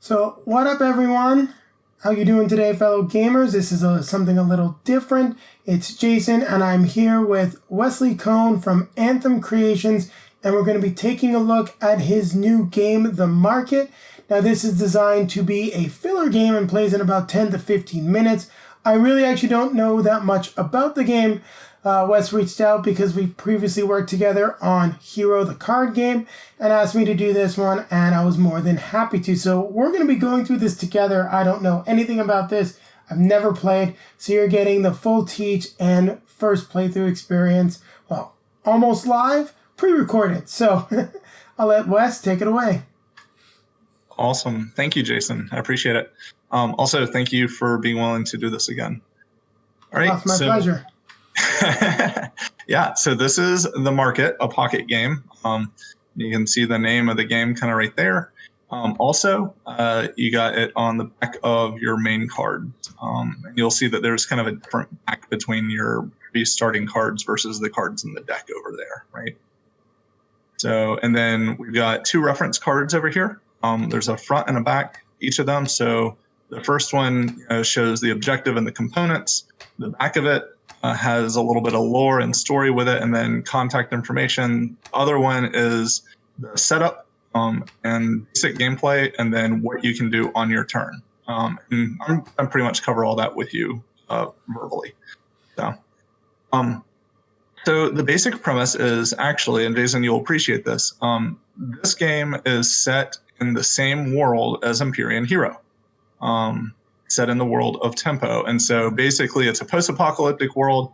So what up, everyone? How you doing today, fellow gamers? This is something a little different. It's Jason, and I'm here with Wesley Cone from Anthem Creations, and we're going to be taking a look at his new game, The Market. Now, this is designed to be a filler game and plays in about 10 to 15 minutes. I really actually don't know that much about the game. Wes reached out because we previously worked together on Hero the card game and asked me to do this one, and I was more than happy to. So we're going to be going through this together. I don't know anything about this. I've never played, so you're getting the full teach and first playthrough experience. Well, almost live, pre-recorded. So I'll let Wes take it away. Awesome. Thank you, Jason. I appreciate it. Also, thank you for being willing to do this again. All right. That's my pleasure. Yeah, so this is The Market, a pocket game. You can see the name of the game kind of right there. Also, you got it on the back of your main card. You'll see that there's kind of a different back between your starting cards versus the cards in the deck over there, right? So, and then we've got two reference cards over here. There's a front and a back, each of them. So the first one shows the objective and the components. The back of it has a little bit of lore and story with it, and then contact information. Other one is the setup and basic gameplay, and then what you can do on your turn. And I'm pretty much cover all that with you verbally. So the basic premise is actually, and Jason, you'll appreciate this, this game is set in the same world as Empyrean Hero. Set in the world of Tempo. And so basically it's a post-apocalyptic world.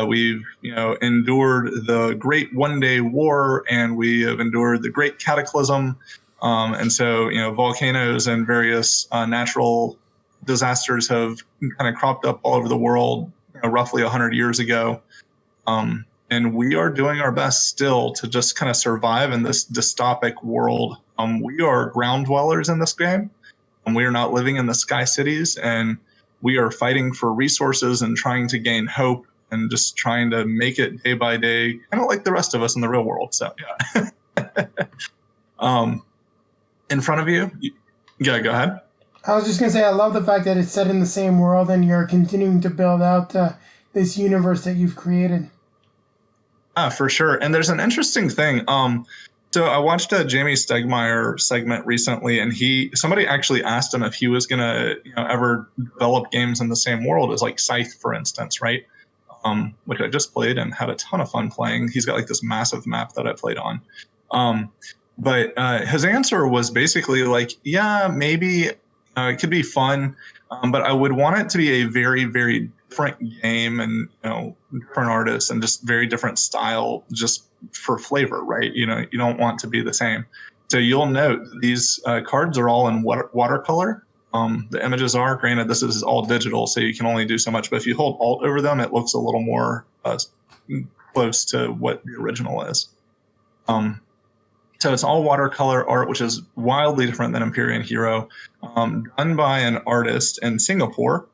We've endured the Great One-Day War, and we have endured the Great Cataclysm. And so volcanoes and various natural disasters have kind of cropped up all over the world roughly 100 years ago. And we are doing our best still to just kind of survive in this dystopic world. We are ground dwellers in this game. And we are not living in the sky cities, and we are fighting for resources and trying to gain hope and just trying to make it day by day, kind of like the rest of us in the real world. So, yeah. In front of you, yeah, go ahead. I was just going to say, I love the fact that it's set in the same world and you're continuing to build out this universe that you've created. For sure. And there's an interesting thing. So I watched a Jamie Stegmaier segment recently, and somebody actually asked him if he was going to ever develop games in the same world as like Scythe, for instance, right? Which I just played and had a ton of fun playing. He's got like this massive map that I played on. But his answer was basically like, yeah, maybe it could be fun, but I would want it to be a very, very different game and different artists and just very different style, just for flavor, right? You don't want to be the same. So you'll note these cards are all in watercolor. The images are, granted, this is all digital, so you can only do so much, but if you hold Alt over them, it looks a little more close to what the original is. So it's all watercolor art, which is wildly different than Empyrean Hero, done by an artist in Singapore.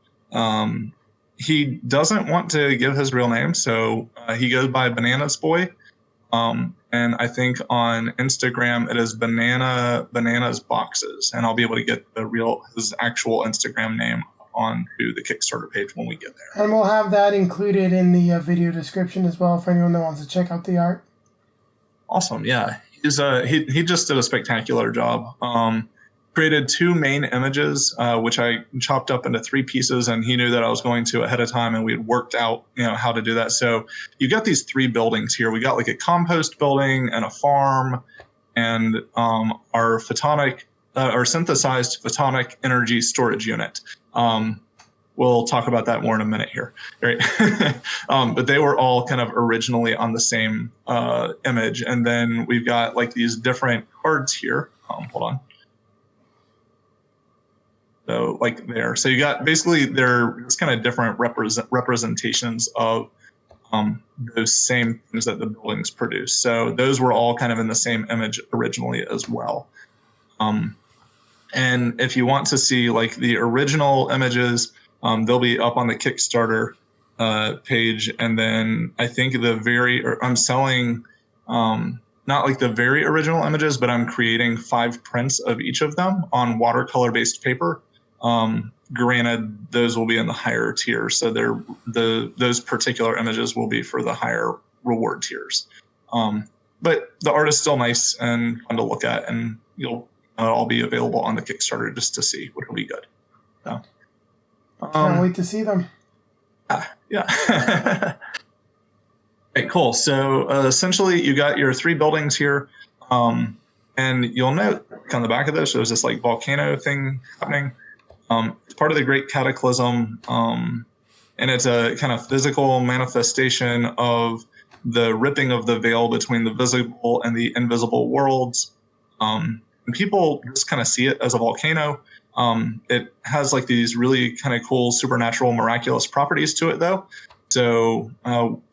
He doesn't want to give his real name, so he goes by Bananas Boy. And I think on Instagram it is Bananas Boxes, and I'll be able to get his actual Instagram name onto the Kickstarter page when we get there. And we'll have that included in the video description as well for anyone that wants to check out the art. Awesome, yeah. He just did a spectacular job. Created two main images, which I chopped up into three pieces, and he knew that I was going to ahead of time, and we had worked out, how to do that. So you got these three buildings here. We got like a compost building and a farm, and our photonic, our synthesized photonic energy storage unit. We'll talk about that more in a minute here, right? But they were all kind of originally on the same image, and then we've got like these different cards here. Hold on. So like there. So you got basically there's kind of different representations of those same things that the buildings produce. So those were all kind of in the same image originally as well. And if you want to see like the original images, they'll be up on the Kickstarter page. And then I think I'm selling not like the very original images, but I'm creating 5 prints of each of them on watercolor-based paper. Granted, those will be in the higher tiers, so those particular images will be for the higher reward tiers. But the art is still nice and fun to look at, and you'll all be available on the Kickstarter just to see, which will be good. So, can't wait to see them. Yeah. Okay, cool. So essentially, you got your 3 buildings here, and you'll note on the back of those, there's this like volcano thing happening. It's part of the Great Cataclysm, and it's a kind of physical manifestation of the ripping of the veil between the visible and the invisible worlds. And people just kind of see it as a volcano. It has like these really kind of cool supernatural, miraculous properties to it, though. So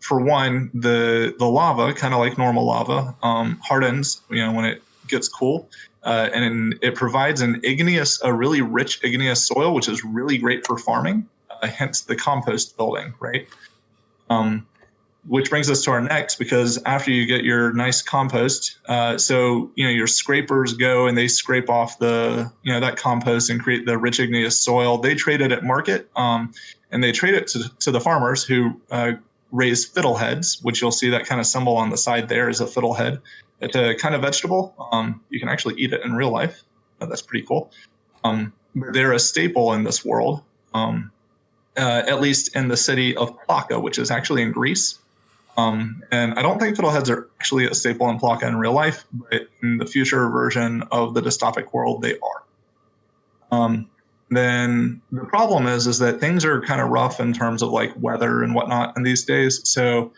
for one, the lava, kind of like normal lava, hardens, when it gets cool. And it provides a really rich igneous soil, which is really great for farming, hence the compost building, right? Which brings us to our next, because after you get your nice compost, your scrapers go and they scrape off that compost and create the rich igneous soil. They trade it at market, and they trade it to the farmers who raise fiddleheads, which you'll see that kind of symbol on the side there is a fiddlehead. It's a kind of vegetable. You can actually eat it in real life. That's pretty cool. They're a staple in this world, at least in the city of Plaka, which is actually in Greece. And I don't think fiddleheads are actually a staple in Plaka in real life, but in the future version of the dystopic world, they are. Then the problem is that things are kind of rough in terms of like weather and whatnot in these days. So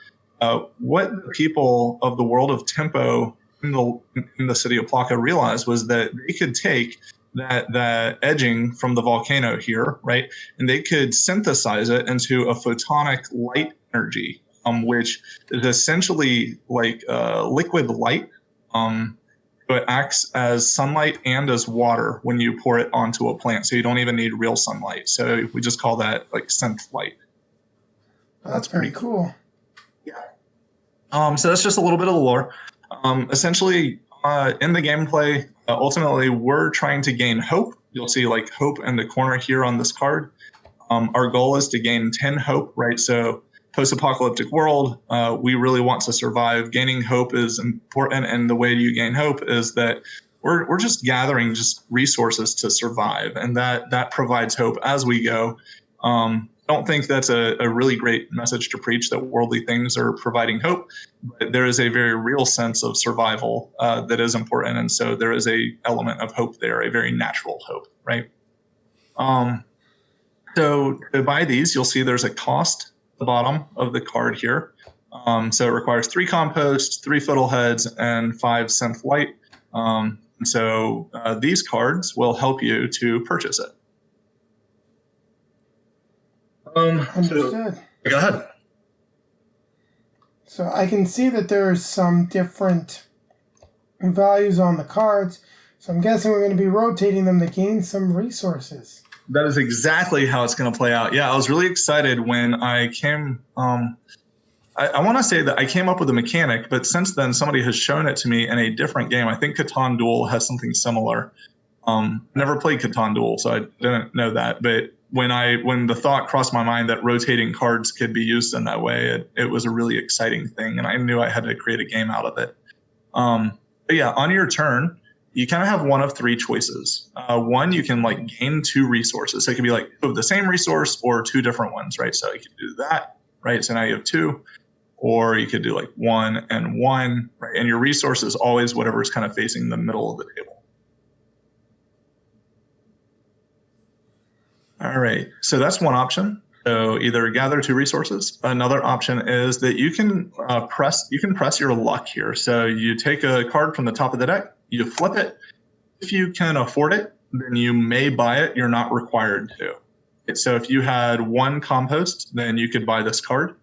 what the people of the world of Tempo in the city of Plaka realized was that they could take that edging from the volcano here, right, and they could synthesize it into a photonic light energy, which is essentially like liquid light. It acts as sunlight and as water when you pour it onto a plant. So you don't even need real sunlight. So we just call that like synth light. That's pretty cool. Yeah. So that's just a little bit of the lore. Essentially, in the gameplay, ultimately, we're trying to gain hope. You'll see like hope in the corner here on this card. Our goal is to gain 10 hope, right? So post-apocalyptic world, we really want to survive. Gaining hope is important, and the way you gain hope is that we're just gathering just resources to survive, and that provides hope as we go. I don't think that's a really great message to preach, that worldly things are providing hope, but there is a very real sense of survival that is important, and so there is a element of hope there, a very natural hope, right? So to buy these, you'll see there's a cost the bottom of the card here. So it requires 3 compost, 3 fiddleheads, and 5 synth light. And so these cards will help you to purchase it. Understood. Go ahead. So I can see that there's some different values on the cards. So I'm guessing we're going to be rotating them to gain some resources. That is exactly how it's going to play out. Yeah, I was really excited when I came. I want to say that I came up with a mechanic, but since then somebody has shown it to me in a different game. I think Catan Duel has something similar. Never played Catan Duel, so I didn't know that. But when the thought crossed my mind that rotating cards could be used in that way, it was a really exciting thing, and I knew I had to create a game out of it. But yeah, on your turn, you kind of have one of 3 choices. One, you can like gain 2 resources. So it could be like the same resource or 2 different ones, right? So you could do that, right? So now you have 2, or you could do like 1 and 1, right? And your resource is always whatever is kind of facing the middle of the table. All right, so that's one option. So either gather 2 resources. Another option is that you can press your luck here. So you take a card from the top of the deck, you flip it. If you can afford it, then you may buy it. You're not required to. So if you had 1 compost, then you could buy this card.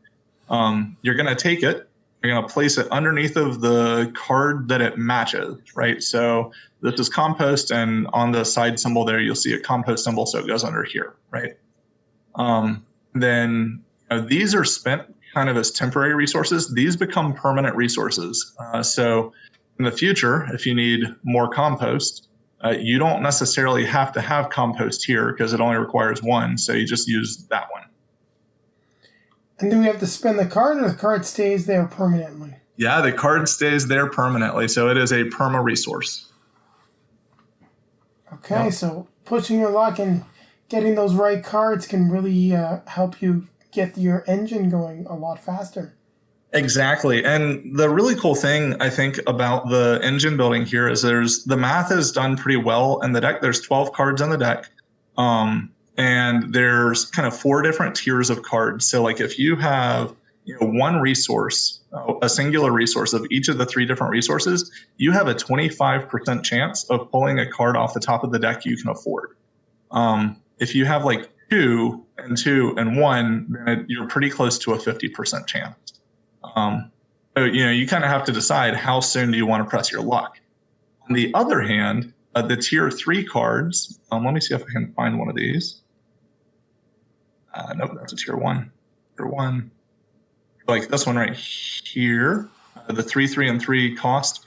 You're going to take it. You're going to place it underneath of the card that it matches, right? So this is compost, and on the side symbol there, you'll see a compost symbol, so it goes under here, right? Then these are spent kind of as temporary resources. These become permanent resources. So In the future, if you need more compost, you don't necessarily have to have compost here because it only requires one, so you just use that one. And do we have to spend the card, or the card stays there permanently? Yeah, the card stays there permanently, so it is a perma resource. Okay, so pushing your luck and getting those right cards can really help you get your engine going a lot faster. Exactly. And the really cool thing, I think, about the engine building here is the math is done pretty well in the deck. There's 12 cards on the deck. And there's kind of 4 different tiers of cards. So like if you have one resource, a singular resource of each of the 3 different resources, you have a 25% chance of pulling a card off the top of the deck you can afford. If you have like 2 and 2 and 1, then you're pretty close to a 50% chance. So, you kind of have to decide how soon do you want to press your luck. On the other hand, the tier 3 cards, let me see if I can find one of these. Nope, that's a tier 1. Tier 1. Like this one right here, the 3, 3, and 3 cost.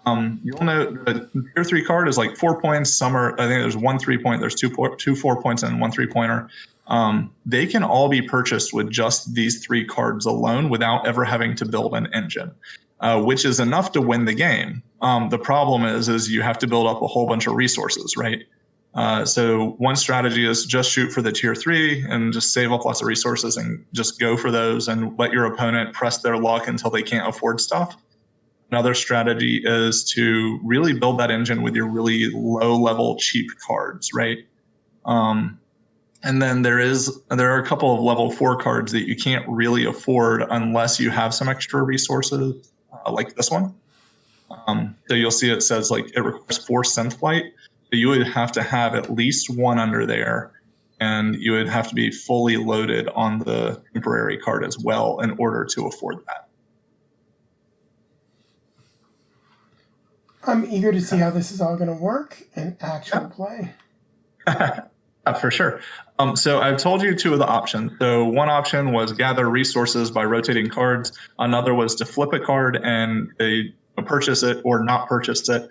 You'll know the tier 3 card is like 4 points. I think there's 1 3-point, there's two 4 points, and 1 3-pointer. They can all be purchased with just these 3 cards alone without ever having to build an engine, which is enough to win the game. The problem is you have to build up a whole bunch of resources, right? So one strategy is just shoot for the tier 3 and just save up lots of resources and just go for those and let your opponent press their luck until they can't afford stuff. Another strategy is to really build that engine with your really low level cheap cards, right? And then there are a couple of level 4 cards that you can't really afford unless you have some extra resources, like this one. So you'll see it says like it requires 4 synth light. So you would have to have at least 1 under there, and you would have to be fully loaded on the temporary card as well in order to afford that. I'm eager to see how this is all going to work in actual play. For sure. So I've told you 2 of the options. So one option was gather resources by rotating cards. Another was to flip a card and purchase it or not purchase it.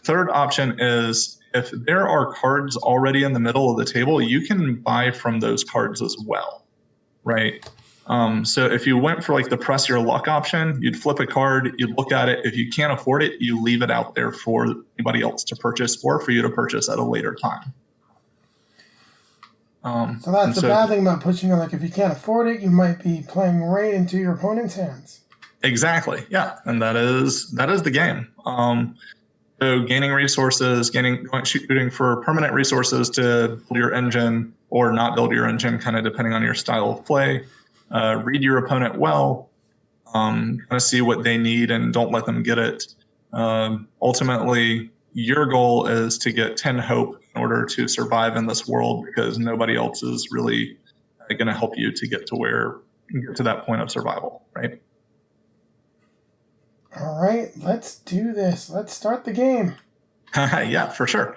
Third option is if there are cards already in the middle of the table, you can buy from those cards as well, right? So if you went for like the press your luck option, you'd flip a card, you'd look at it. If you can't afford it, you leave it out there for anybody else to purchase or for you to purchase at a later time. So that's the bad thing about pushing it. Like if you can't afford it, you might be playing right into your opponent's hands. Exactly. Yeah. And that is the game. So gaining resources, shooting for permanent resources to build your engine or not build your engine, kind of depending on your style of play. Read your opponent well, kind of see what they need and don't let them get it. Ultimately, your goal is to get 10 hope in order to survive in this world because nobody else is really going to help you to get to that point of survival, right? All right, let's do this. Let's start the game. Yeah, for sure.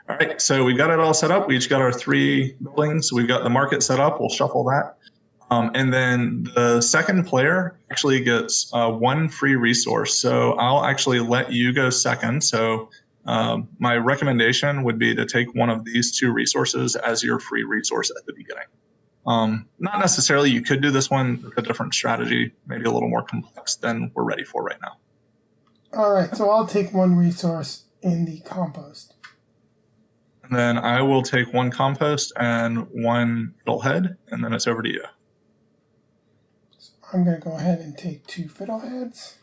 All right, so we got it all set up. We each got our 3 buildings. We've got the market set up. We'll shuffle that. And then the second player actually gets 1 free resource. So I'll actually let you go second. So my recommendation would be to take one of these 2 resources as your free resource at the beginning. Not necessarily, you could do this one with a different strategy, maybe a little more complex than we're ready for right now. All right, so I'll take 1 resource in the compost. And then I will take 1 compost and 1 fiddlehead, and then it's over to you. So I'm going to go ahead and take 2 fiddleheads.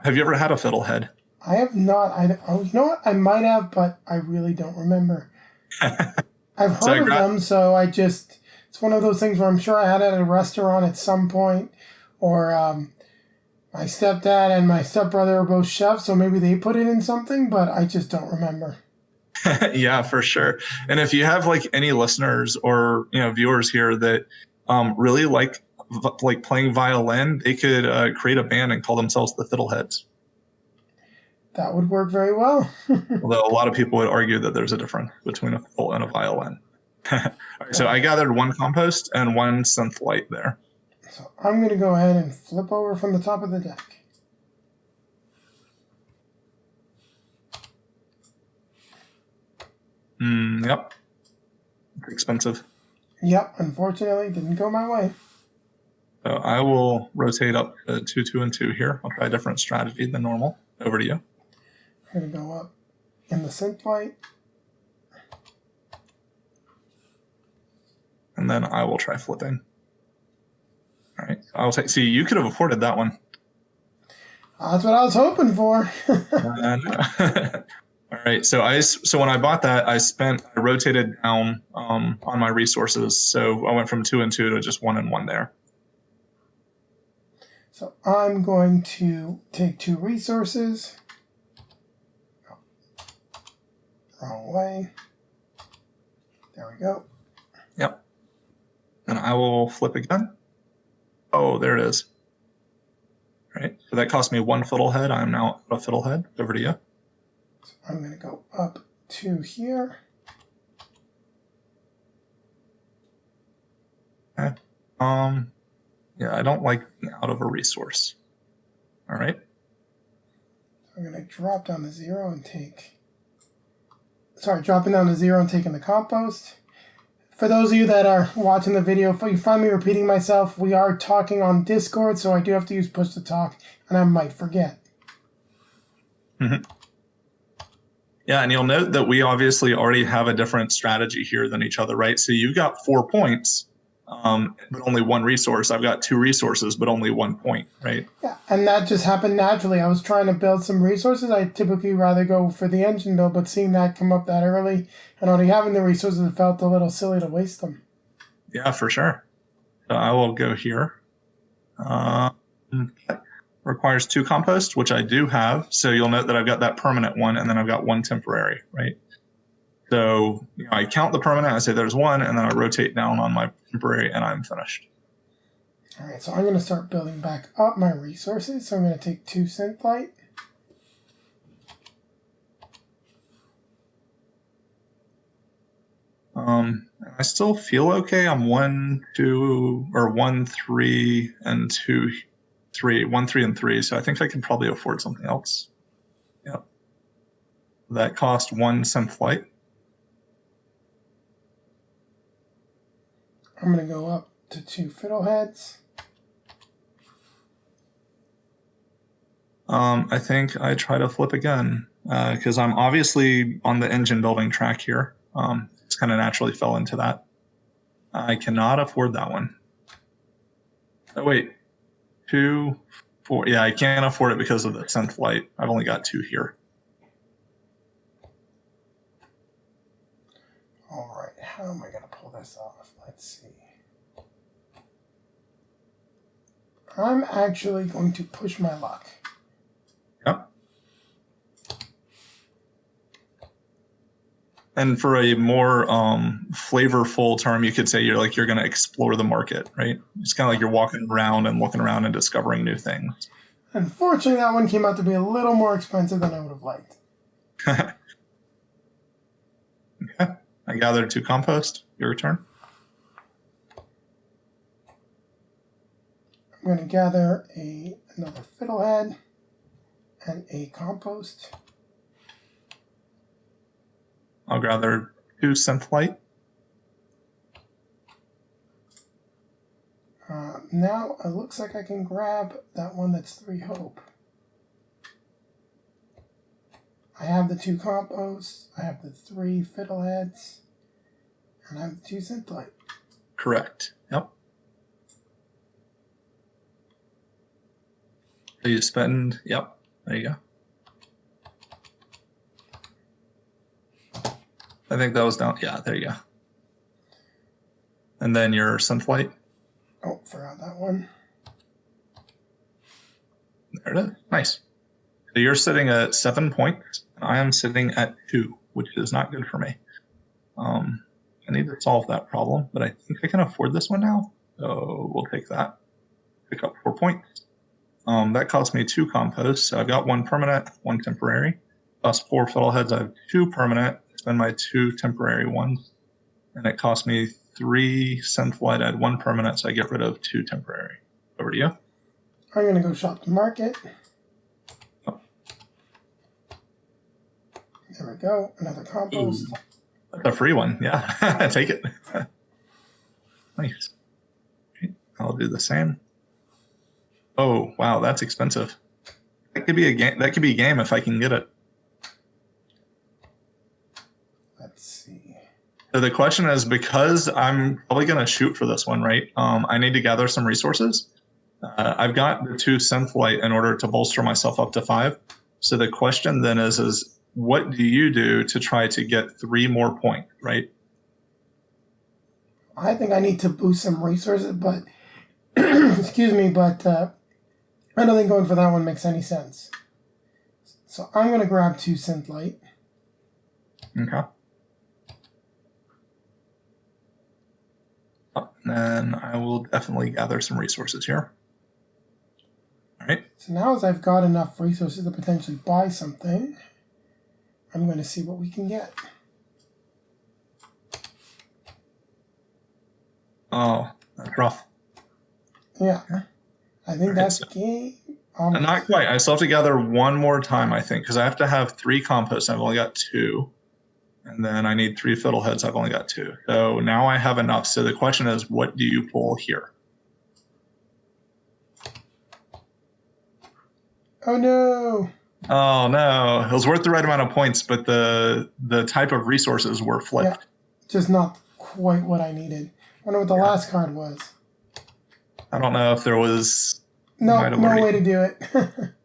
Have you ever had a fiddlehead? I have not. You know what? I might have, but I really don't remember. I've heard of them, so it's one of those things where I'm sure I had it at a restaurant at some point, or my stepdad and my stepbrother are both chefs, so maybe they put it in something, but I just don't remember. Yeah, for sure. And if you have like any listeners or viewers here that really like playing violin, they could create a band and call themselves the Fiddleheads. That would work very well. Although a lot of people would argue that there's a difference between a fiddle and a violin. All right, so I gathered 1 compost and 1 synth light there. So I'm going to go ahead and flip over from the top of the deck. Yep. Expensive. Yep, unfortunately, didn't go my way. So I will rotate up to 2, 2, and 2 here. I'll try a different strategy than normal. Over to you. I'm going to go up in the synth light. And then I will try flipping. All right. I'll take. See, you could have afforded that one. That's what I was hoping for. All right. So when I bought that, I rotated down on my resources. So I went from 2 and 2 to just 1 and 1 there. So I'm going to take 2 resources. Oh, wrong way. There we go. Yep. And I will flip again. Oh, there it is. All right. So that cost me 1 fiddlehead. I'm now a fiddlehead. Over to you. So I'm going to go up to here. Okay. Yeah, I don't like being out of a resource. All right. I'm going to drop down to 0 and take... Sorry, dropping down to 0 and taking the compost. For those of you that are watching the video, if you find me repeating myself, we are talking on Discord, so I do have to use push to talk, and I might forget. Mm-hmm. Yeah, and you'll note that we obviously already have a different strategy here than each other, right? So you've got 4 points, but only 1 resource. I've got 2 resources, but only 1 point, right? Yeah, and that just happened naturally. I was trying to build some resources. I typically rather go for the engine build, but seeing that come up that early and already having the resources, it felt a little silly to waste them. Yeah, for sure. So I will go here. Requires 2 compost, which I do have. So you'll note that I've got that permanent one, and then I've got 1 temporary, right? So I count the permanent, I say there's 1, and then I rotate down on my temporary, and I'm finished. All right, so I'm going to start building back up my resources. So I'm going to take 2 synth light. I still feel okay. I'm 1, 2, or 1, 3, and 2, 3, 1, 3, and 3. So I think I can probably afford something else. Yep. That cost 1 synth light. I'm going to go up to 2 fiddleheads. I think I try to flip again because I'm obviously on the engine building track here. Just kind of naturally fell into that. I cannot afford that one. Oh, wait. 2, 4. Yeah, I can't afford it because of the synth light. I've only got 2 here. All right, how am I going to pull this off? Let's see. I'm actually going to push my luck. Yep. And for a more flavorful term, you could say you're going to explore the market, right? It's kind of like you're walking around and looking around and discovering new things. Unfortunately, that one came out to be a little more expensive than I would have liked. Okay. I gathered 2 compost. Your turn. I'm going to gather another fiddlehead and a compost. I'll gather 2 synth light. Now it looks like I can grab that one that's 3 hope. I have the 2 composts, I have the 3 fiddleheads, and I have the 2 synth light. Correct. Yep. So you spend, yep, there you go. I think that was down, yeah, there you go. And then your synth light. Oh, forgot that one. There it is. Nice. So you're sitting at 7 points, and I am sitting at 2, which is not good for me. I need to solve that problem, but I think I can afford this one now. So we'll take that. Pick up 4 points. That cost me 2 composts. So I've got 1 permanent, 1 temporary. Plus 4 fiddleheads, I have 2 permanent. Spend my 2 temporary ones. And it cost me 3 synth light. I had 1 permanent, so I get rid of 2 temporary. over to you. I'm going to go shop the market. Oh. There we go. Another compost. Ooh, that's a free one. Yeah, take it. Nice. Okay, I'll do the same. Oh, wow, that's expensive. That could be a game. That could be a game if I can get it. Let's see. So the question is, because I'm probably going to shoot for this one, right? I need to gather some resources. I've got the 2 synth light in order to bolster myself up to 5. So the question then is what do you do to try to get 3 more points, right? I think I need to boost some resources, but excuse me, but I don't think going for that one makes any sense. So I'm going to grab 2 synth light. Okay. And I will definitely gather some resources here. All right. So now as I've got enough resources to potentially buy something, I'm going to see what we can get. Oh, that's rough. Yeah. I think that's game. Not quite. I still have to gather 1 more time, I think, because I have to have 3 composts. I've only got 2. And then I need 3 fiddleheads. I've only got 2. So now I have enough. So the question is, what do you pull here? Oh, no. Oh, no. It was worth the right amount of points, but the type of resources were flipped. Yeah, just not quite what I needed. I wonder what the last card was. I don't know if there was... No way to do it.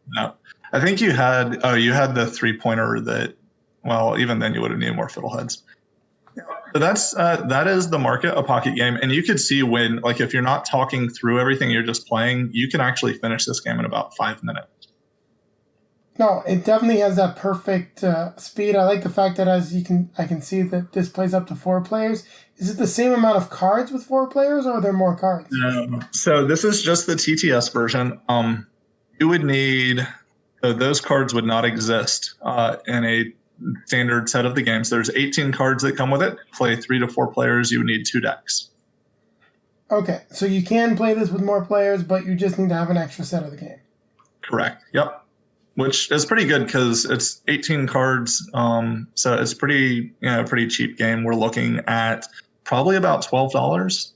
No. I think you had the 3-pointer that... Well, even then you would have needed more fiddleheads. So that is the market, a pocket game. And you could see when, like, if you're not talking through everything, you're just playing, you can actually finish this game in about 5 minutes. No, it definitely has that perfect speed. I like the fact that I can see that this plays up to 4 players. Is it the same amount of cards with 4 players, or are there more cards? So this is just the TTS version. You would need those cards would not exist in a standard set of the games. There's 18 cards that come with it. Play 3 to 4 players. You would need 2 decks. Okay, so you can play this with more players, but you just need to have an extra set of the game. Correct. Yep. Which is pretty good because it's 18 cards. So it's pretty cheap game. We're looking at probably about $12.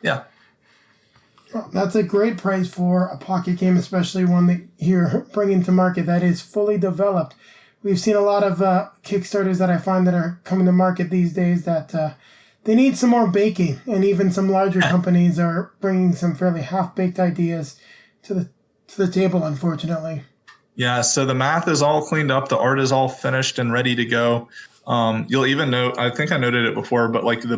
Yeah. Well, that's a great price for a pocket game, especially one that you're bringing to market that is fully developed. We've seen a lot of Kickstarters that I find that are coming to market these days that they need some more baking, and even some larger companies are bringing some fairly half-baked ideas to the table, unfortunately. Yeah, so the math is all cleaned up. The art is all finished and ready to go. You'll even note, I think I noted it before, but like the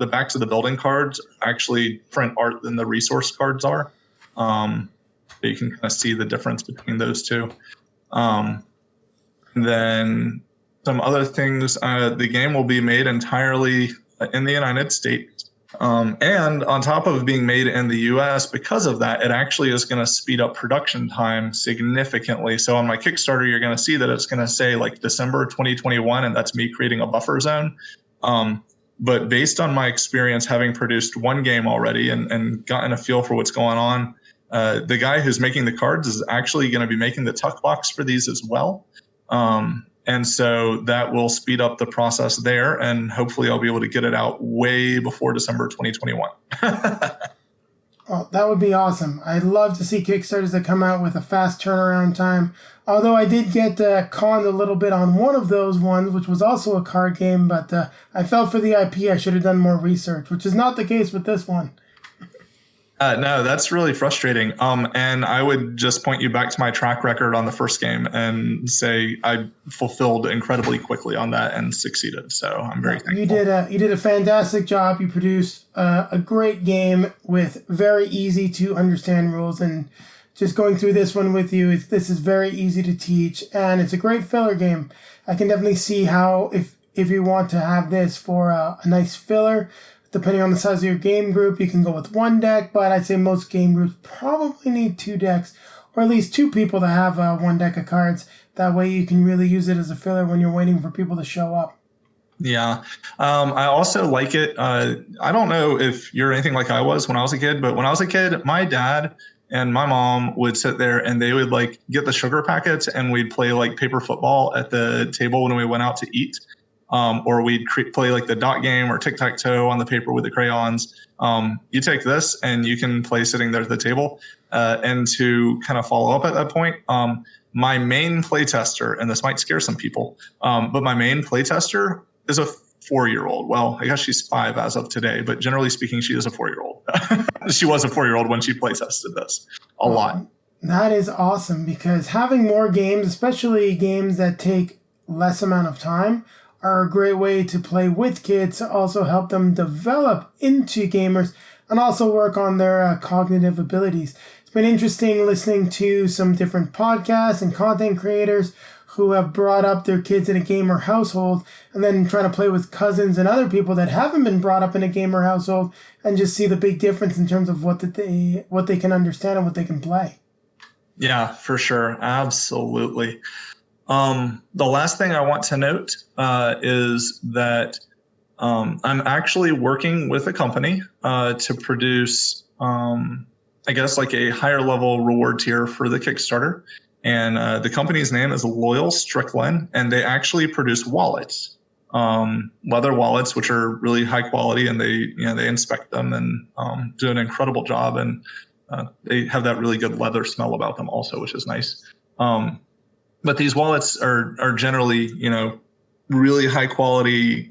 backs of the building cards actually print art than the resource cards are. So you can kind of see the difference between those two. Then some other things, the game will be made entirely in the United States. And on top of being made in the US, because of that, it actually is going to speed up production time significantly. So on my Kickstarter, you're going to see that it's going to say like December 2021, and that's me creating a buffer zone. But based on my experience having produced 1 game already and gotten a feel for what's going on, the guy who's making the cards is actually going to be making the tuck box for these as well. And so that will speed up the process there, and hopefully I'll be able to get it out way before December 2021. Oh, that would be awesome. I'd love to see Kickstarters that come out with a fast turnaround time. Although I did get conned a little bit on one of those ones, which was also a card game, but I fell for the IP. I should have done more research, which is not the case with this one. No, that's really frustrating. And I would just point you back to my track record on the first game and say I fulfilled incredibly quickly on that and succeeded. So I'm very thankful. You did a fantastic job. You produced a great game with very easy to understand rules, and just going through this one with you, this is very easy to teach, and it's a great filler game. I can definitely see how if you want to have this for a nice filler, depending on the size of your game group, you can go with 1 deck, but I'd say most game groups probably need 2 decks, or at least 2 people to have 1 deck of cards. That way you can really use it as a filler when you're waiting for people to show up. Yeah. I also like it. I don't know if you're anything like I was when I was a kid, but when I was a kid, my dad and my mom would sit there and they would like get the sugar packets and we'd play like paper football at the table when we went out to eat. Or we'd play like the dot game or tic-tac-toe on the paper with the crayons. You take this and you can play sitting there at the table. And to kind of follow up at that point, my main playtester, and this might scare some people, but my main playtester is a 4-year-old. Well, I guess she's 5 as of today, but generally speaking, she is a 4-year-old. She was a 4-year-old when she playtested this a lot. That is awesome, because having more games, especially games that take less amount of time, are a great way to play with kids to also help them develop into gamers and also work on their cognitive abilities. It's been interesting listening to some different podcasts and content creators who have brought up their kids in a gamer household and then trying to play with cousins and other people that haven't been brought up in a gamer household and just see the big difference in terms of what they can understand and what they can play. Yeah, for sure. Absolutely. The last thing I want to note is that I'm actually working with a company to produce, I guess, like a higher level reward tier for the Kickstarter. And the company's name is Loyal Strickland, and they actually produce wallets, leather wallets, which are really high quality, and they inspect them and do an incredible job. And they have that really good leather smell about them also, which is nice. But these wallets are generally, really high quality,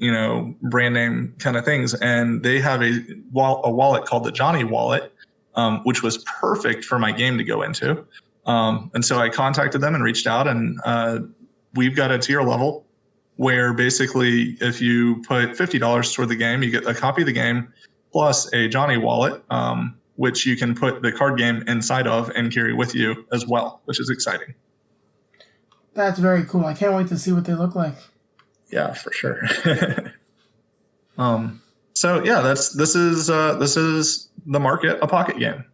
brand name kind of things. And they have a wallet called the Johnny wallet, which was perfect for my game to go into. And so I contacted them and reached out, and we've got a tier level where basically if you put $50 toward the game, you get a copy of the game plus a Johnny wallet, which you can put the card game inside of and carry with you as well, which is exciting. That's very cool. I can't wait to see what they look like. Yeah, for sure. So yeah, this is the market, a pocket game.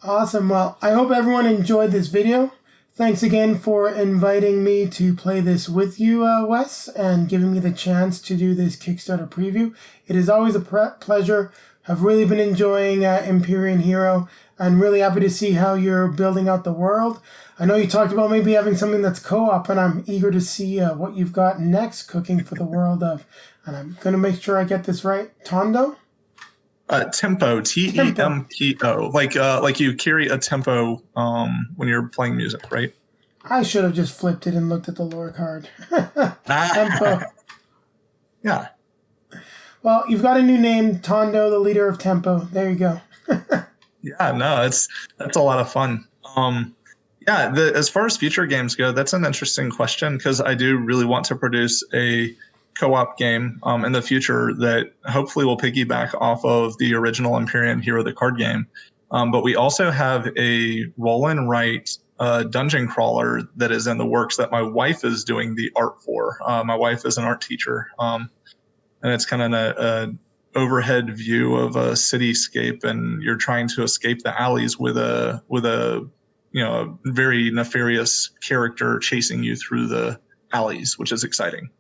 Awesome. Well, I hope everyone enjoyed this video. Thanks again for inviting me to play this with you, Wes, and giving me the chance to do this Kickstarter preview. It is always a pleasure. I've really been enjoying Empyrean Hero, and really happy to see how you're building out the world. I know you talked about maybe having something that's co-op, and I'm eager to see what you've got next cooking for the world of, and I'm going to make sure I get this right, Tondo? Tempo, Tempo, like you carry a tempo when you're playing music, right? I should have just flipped it and looked at the lore card. Tempo. Yeah. Well, you've got a new name, Tondo, the leader of Tempo. There you go. Yeah, no, that's a lot of fun. As far as future games go, that's an interesting question, because I do really want to produce a co-op game in the future that hopefully will piggyback off of the original Empyrean Hero, the card game. But we also have a roll and write dungeon crawler that is in the works that my wife is doing the art for. My wife is an art teacher, and it's kind of an overhead view of a cityscape, and you're trying to escape the alleys with a very nefarious character chasing you through the alleys, which is exciting.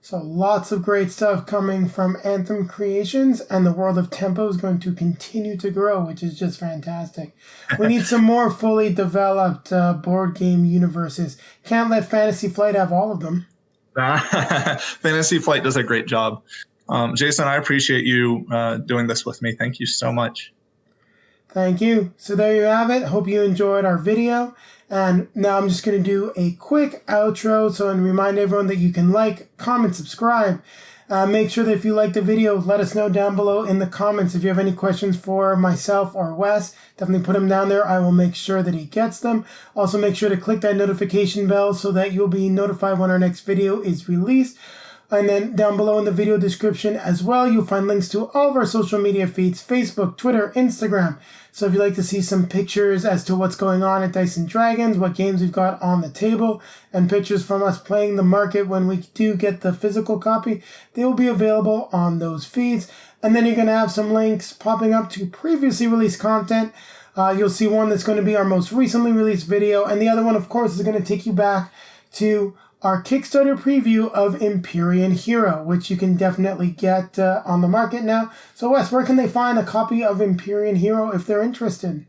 So lots of great stuff coming from Anthem Creations, and the world of Tempo is going to continue to grow, which is just fantastic. We need some more fully developed board game universes. Can't let Fantasy Flight have all of them. Fantasy Flight does a great job. Jason, I appreciate you doing this with me. Thank you so much. Thank you. So there you have it. Hope you enjoyed our video. And now I'm just going to do a quick outro. So, and remind everyone that you can like, comment, subscribe. Make sure that if you like the video, let us know down below in the comments. If you have any questions for myself or Wes, definitely put them down there. I will make sure that he gets them. Also, make sure to click that notification bell so that you'll be notified when our next video is released. And then down below in the video description as well, you'll find links to all of our social media feeds, Facebook, Twitter, Instagram. So if you'd like to see some pictures as to what's going on at Dice and Dragons, what games we've got on the table, and pictures from us playing the market when we do get the physical copy, they will be available on those feeds. And then you're going to have some links popping up to previously released content. You'll see one that's going to be our most recently released video, and the other one, of course, is going to take you back to our Kickstarter preview of Empyrean Hero, which you can definitely get on the market now. So Wes, where can they find a copy of Empyrean Hero if they're interested?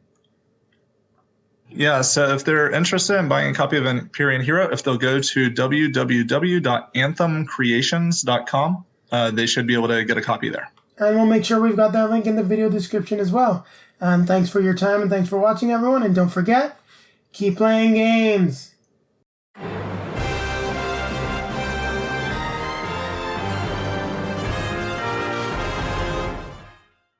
Yeah, so if they're interested in buying a copy of Empyrean Hero, if they'll go to www.anthemcreations.com, they should be able to get a copy there. And we'll make sure we've got that link in the video description as well. And thanks for your time and thanks for watching, everyone. And don't forget, keep playing games.